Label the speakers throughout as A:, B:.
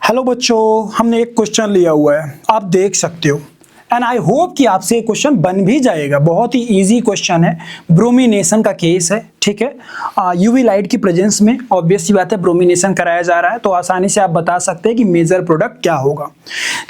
A: Hello बच्चों, हमने एक क्वेश्चन लिया हुआ है, आप देख सकते हो एंड आई होप कि आपसे ये क्वेश्चन बन भी जाएगा। बहुत ही इजी क्वेश्चन है, ब्रोमिनेशन का केस है, ठीक है। यूवी लाइट की प्रेजेंस में ऑब्वियस सी बात है ब्रोमिनेशन कराया जा रहा है, तो आसानी से आप बता सकते हैं कि मेजर प्रोडक्ट क्या होगा।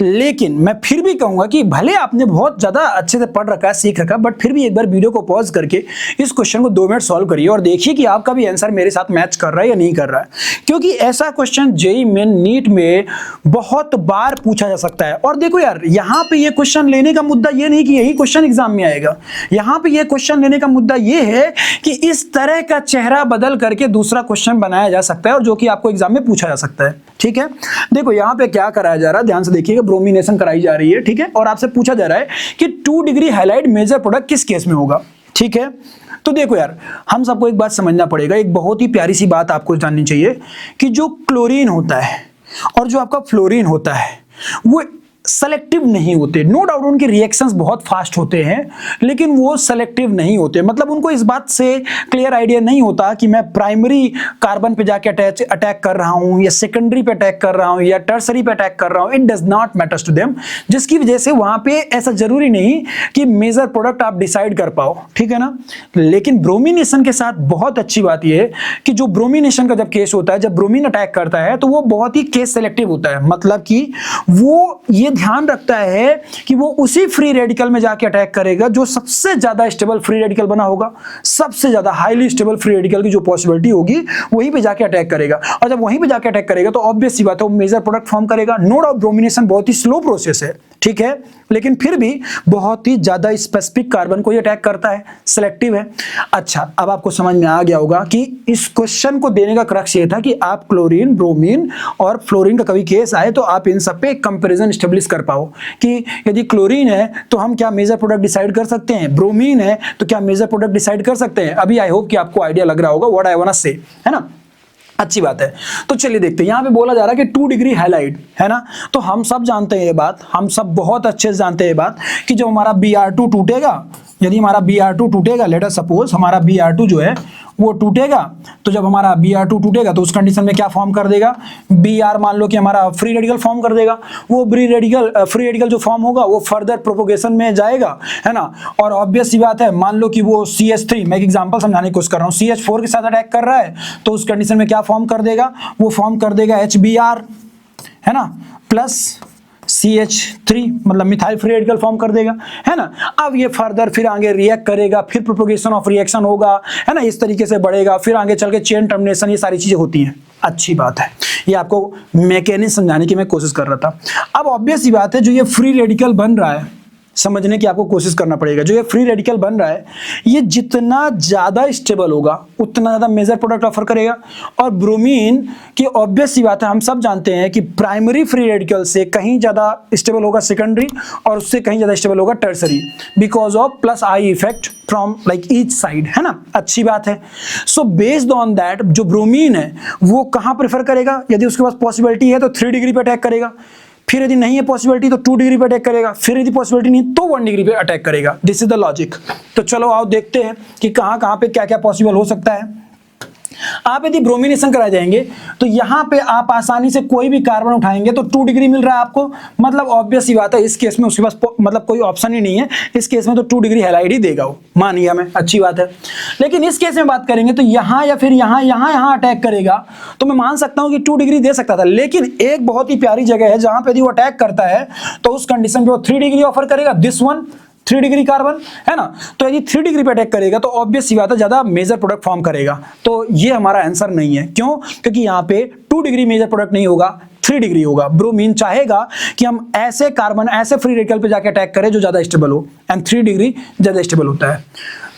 A: लेकिन मैं फिर भी कहूंगा कि भले आपने बहुत ज्यादा अच्छे से पढ़ रखा है, सीख रखा, बट फिर भी एक बार वीडियो को पॉज करके इस क्वेश्चन को 2 मिनट सॉल्व करिए और देखिए कि आपका भी आंसर मेरे साथ मैच कर रहा है या नहीं कर रहा है। क्योंकि ऐसा क्वेश्चन जेईई मेन नीट में बहुत बार पूछा जा सकता है। और देखो यार, यहाँ पे ये क्वेश्चन लेने का मुद्दा ये नहीं कि यही क्वेश्चन एग्जाम में आएगा। यहाँ पे ये क्वेश्चन लेने का मुद्दा ये है कि इस तरह का चेहरा बदल करके दूसरा क्वेश्चन बनाया जा सकता है और जो कि आपको एग्जाम में पूछा जा सकता है, ठीक है। देखो यहाँ पे क्या कराया जा रहा है, ध्यान से देखिएगा। ब्रोमिनेशन कराई जा रही है, ठीक है, और आपसे पूछा जा रहा है कि 2 डिग्री हाइलाइट मेजर प्रोडक्ट किस केस में होगा, ठीक है। तो देखो यार, हम सबको एक बात समझना पड़ेगा, एक बहुत ही प्यारी सी बात आपको जाननी चाहिए कि जो क्लोरीन होता है और जो आपका फ्लोरीन होता है वो सेलेक्टिव नहीं होते। नो डाउट उनके रिएक्शंस बहुत फास्ट होते हैं, लेकिन वो सेलेक्टिव नहीं होते। मतलब उनको इस बात से क्लियर आइडिया नहीं होता कि मैं प्राइमरी कार्बन पे जाके अटैक कर रहा हूं या सेकेंडरी पे अटैक कर रहा हूं या टर्सरी पे अटैक कर रहा हूं। It does not matters to them, जिसकी वजह से वहां पे ऐसा जरूरी नहीं कि मेजर प्रोडक्ट आप डिसाइड कर पाओ, ठीक है ना। लेकिन ब्रोमिनेशन के साथ बहुत अच्छी बात यह है कि जो ब्रोमिनेशन का जब केस होता है, जब ब्रोमीन अटैक करता है, तो वो बहुत ही केस सेलेक्टिव होता है। मतलब कि वो ये ध्यान रखता है कि वो उसी फ्री रेडिकल में जाके अटैक करेगा जो सबसे ज्यादा स्टेबल फ्री रेडिकल बना होगा। सबसे ज्यादा हाईली स्टेबल फ्री रेडिकल की जो पॉसिबिलिटी होगी वहीं पे जाके अटैक करेगा, और जब वहीं पे जाके अटैक करेगा तो ऑब्वियस सी बात है वो मेजर प्रोडक्ट फॉर्म करेगा। नो डाउट ब्रोमिनेशन बहुत ही स्लो प्रोसेस है, ठीक है, लेकिन फिर भी बहुत ही ज्यादा स्पेसिफिक कार्बन को ये अटैक करता है, सिलेक्टिव है। अच्छा, अब आपको समझ में आ गया होगा कि इस क्वेश्चन को देने का क्रक्स ये था कि आप क्लोरीन, ब्रोमीन और फ्लोरीन का कभी केस आए तो आप इन सब पे कंपैरिजन स्टेब्लिश कर पाओ कि यदि क्लोरीन है तो हम क्या मेजर प्रोडक्ट डिसाइड कर सकते हैं, ब्रोमीन है तो क्या मेजर प्रोडक्ट डिसाइड कर सकते हैं। अभी आई होप कि आपको आइडिया लग रहा होगा व्हाट आई वांट टू से, है ना। अच्छी बात है, तो चलिए देखते हैं। यहाँ पे बोला जा रहा है कि 2 डिग्री हाइलाइट, है ना। तो हम सब जानते हैं ये बात, हम सब बहुत अच्छे से जानते हैं ये बात कि जब हमारा Br2 टूटेगा, यदि हमारा Br2 टूटेगा, लेट अस सपोज हमारा Br2 जो है वो टूटेगा, तो जब हमारा Br2 टूटेगा तो उस कंडीशन में क्या फॉर्म कर देगा, Br मान लो कि हमारा फ्री रेडिकल फॉर्म कर देगा। वो फ्री रेडिकल जो फॉर्म होगा वो फर्दर प्रोपोगेशन में जाएगा, है ना। और ऑब्वियस सी बात है, मान लो कि वो CH3, मैं एक एग्जांपल समझाने की कोशिश कर रहा हूँ, CH4 के साथ अटैक कर रहा है, तो उस कंडीशन में क्या फॉर्म कर देगा, वो फॉर्म कर देगा HBr, है ना, प्लस CH3, मतलब मिथाइल फ्री रेडिकल फॉर्म कर देगा, है ना। अब ये फर्दर फिर आगे रिएक्ट करेगा, फिर प्रोपोगेशन ऑफ रिएक्शन होगा, है ना, इस तरीके से बढ़ेगा, फिर आगे चल के चेन टर्मिनेशन, ये सारी चीजें होती हैं। अच्छी बात है, ये आपको मैकेनिज्म समझाने की मैं कोशिश कर रहा था। अब ऑब्वियस सी बात है, जो ये फ्री रेडिकल बन रहा है, समझने की आपको कोशिश करना पड़ेगा। जो ये फ्री रेडिकल बन रहा है, ये जितना ज्यादा स्टेबल होगा उतना ज्यादा मेजर प्रोडक्ट ऑफर करेगा। और ब्रोमीन की ऑब्वियस सी बात है, हम सब जानते हैं कि प्राइमरी फ्री रेडिकल से कहीं ज्यादा स्टेबल होगा सेकेंडरी, और उससे कहीं ज्यादा स्टेबल होगा tertiary, because of plus I effect from like each side, है ना। अच्छी बात है। सो बेस्ड ऑन दैट जो ब्रोमीन है वो कहां प्रेफर करेगा, यदि उसके पास पॉसिबिलिटी है तो 3 डिग्री पे अटैक करेगा, फिर यदि नहीं है पॉसिबिलिटी तो 2 डिग्री पे अटैक करेगा, फिर यदि पॉसिबिलिटी नहीं तो 1 डिग्री पे अटैक करेगा। This is the logic. तो चलो आओ देखते हैं कि कहां पे क्या क्या पॉसिबल हो सकता है। आप यदि ब्रोमिनेशन कराए जाएंगे तो यहां पे आप आसानी से कोई भी कार्बन उठाएंगे तो 2 डिग्री मिल रहा है आपको। मतलब ऑब्वियस सी बात है, इस केस में उसके पास मतलब कोई ऑप्शन ही नहीं है, इस केस में तो 2 डिग्री हाइलाइट ही देगा वो, मान लिया मैं, अच्छी बात है। लेकिन इस केस में बात करेंगे तो यहां या फिर यहां अटैक करेगा, तो मैं मान सकता हूं कि 2 डिग्री दे सकता था। लेकिन एक बहुत ही प्यारी जगह है जहां पे यदि वो अटैक करता है तो उस कंडीशन पे वो 3 डिग्री ऑफर करेगा, दिस वन 3 डिग्री कार्बन, है ना। तो यदि 3 डिग्री पे अटैक करेगा तो ऑब्वियस सी बात है ज्यादा मेजर प्रोडक्ट फॉर्म करेगा। तो ये हमारा आंसर नहीं है। क्यों? क्योंकि यहाँ पे 2 डिग्री मेजर प्रोडक्ट नहीं होगा, 3 डिग्री होगा। ब्रोमीन चाहेगा कि हम ऐसे कार्बन, ऐसे फ्री रेडिकल पे जाके अटैक करें जो ज्यादा स्टेबल हो, एंड 3 डिग्री ज्यादा स्टेबल होता है।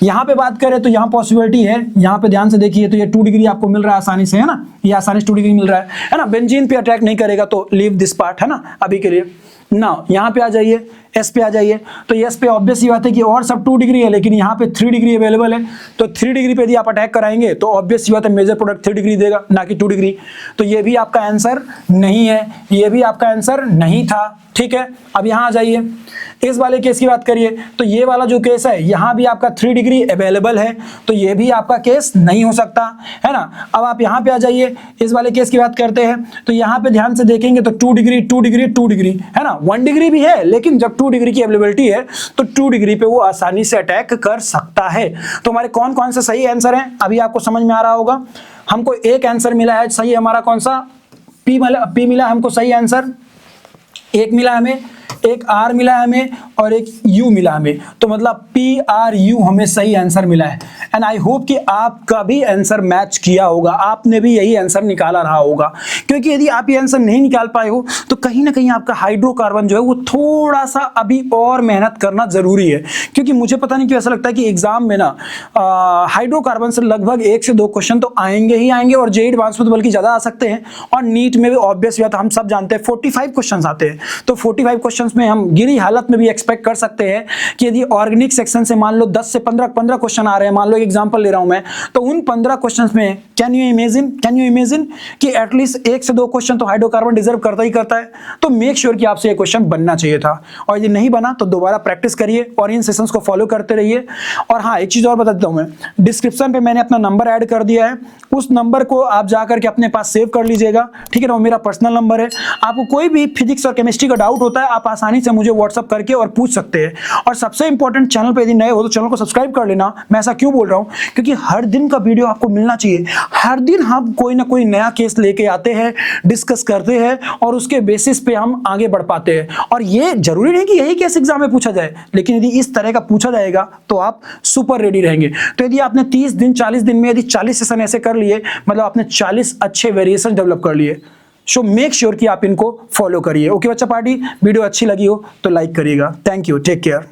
A: यहाँ पे बात करें तो यहाँ पॉसिबिलिटी है, यहाँ पे ध्यान से देखिए तो ये 2 डिग्री आपको मिल रहा है आसानी से, है ना, ये आसानी से 2 डिग्री मिल रहा है ना। बेंजीन पे अटैक नहीं करेगा तो लीव दिस पार्ट, है ना, अभी के लिए। ना यहाँ पे आ जाइए, एस पे आ जाइए। तो एस पे ऑब्वियस ये बात है कि और सब 2 डिग्री है, लेकिन यहाँ पे 3 डिग्री अवेलेबल है। तो 3 डिग्री पे यदि आप अटैक कराएंगे तो ऑब्वियस ये बात है मेजर प्रोडक्ट 3 डिग्री देगा, ना कि 2 डिग्री। तो ये भी आपका आंसर नहीं है, ये भी आपका आंसर नहीं था। ठीक है, अब यहाँ आ जाइए, इस वाले केस की बात करिए। तो ये वाला जो केस है यहाँ भी आपका 3 डिग्री अवेलेबल है, तो ये भी आपका केस नहीं हो सकता है ना। अब आप यहाँ पे आ जाइए, इस वाले केस की बात करते हैं। तो यहाँ पे ध्यान से देखेंगे तो 2 डिग्री 2 डिग्री 2 डिग्री है ना, 1 डिग्री भी है, लेकिन जब 2 डिग्री की अवेलेबिलिटी है तो 2 डिग्री पे वो आसानी से अटैक कर सकता है। तो हमारे कौन कौन से सही आंसर हैं अभी आपको समझ में आ रहा होगा। हमको एक आंसर मिला है सही, हमारा कौन सा, पी मिला हमको सही आंसर, एक मिला हमें, एक आर मिला है हमें और एक यू मिला हमें। तो मतलब PRU हमें सही आंसर मिला है। एंड आई होप कि आपका भी आंसर मैच किया होगा, आपने भी यही आंसर निकाला रहा होगा। क्योंकि यदि आप ये आंसर नहीं निकाल पाए हो तो कहीं ना कहीं आपका हाइड्रोकार्बन जो है वो थोड़ा सा अभी और मेहनत करना जरूरी है। क्योंकि मुझे पता नहीं क्यों ऐसा लगता है कि एग्जाम में ना हाइड्रोकार्बन से लगभग 1 से 2 क्वेश्चन तो आएंगे ही आएंगे, और जेईई एडवांस में तो बल्कि ज्यादा आ सकते हैं। और नीट में भी ऑब्वियस बात हम सब जानते हैं 45 क्वेश्चन आते हैं। तो 45 क्वेश्चन में हम गिरी हालत में भी एक्सपेक्ट कर सकते हैं कि यदि ऑर्गेनिक सेक्शन से मान लो 10 से 15 क्वेश्चन आ रहे हैं, मान लो एग्जांपल ले रहा हूं मैं, तो उन 15 क्वेश्चंस में कैन यू इमेजिन कि एटलीस्ट 1 से 2 क्वेश्चन तो हाइड्रोकार्बन डिजर्व करता ही करता है। तो मेक श्योर कि आपसे ये क्वेश्चन बनना चाहिए था, और यदि नहीं बना तो दोबारा प्रैक्टिस करिए और इन सेशंस को फॉलो करते रहिए। और हाँ, एक चीज और बता देता हूं मैं, डिस्क्रिप्शन पे मैंने अपना नंबर ऐड कर दिया है, उस नंबर को आप जाकर के अपने पास सेव कर लीजिएगा। ठीक है ना, वो मेरा पर्सनल नंबर है। आपको कोई भी फिजिक्स और केमिस्ट्री का डाउट होता है आप आसानी से मुझे व्हाट्सअप करके और पूछ सकते हैं। और सबसे इंपॉर्टेंट, चैनल पे यदि नए हो तो चैनल को सब्सक्राइब कर लेना। मैं ऐसा क्यों बोल रहा हूं, क्योंकि हर दिन का वीडियो आपको मिलना चाहिए। हर दिन हम कोई ना कोई नया केस लेके आते हैं, डिस्कस करते हैं और उसके बेसिस पे हम आगे बढ़ पाते हैं। और ये जरूरी नहीं कि यही केस एग्जाम में पूछा जाए, लेकिन यदि इस तरह का पूछा जाएगा तो आप सुपर रेडी रहेंगे। तो यदि आपने 30 दिन 40 दिन में यदि 40 सेशन ऐसे कर लिए, मतलब आपने 40 अच्छे वेरिएशन डेवलप कर लिए। सो मेक श्योर कि आप इनको फॉलो करिए। ओके बच्चा पार्टी, वीडियो अच्छी लगी हो तो लाइक करिएगा। Thank you, take care.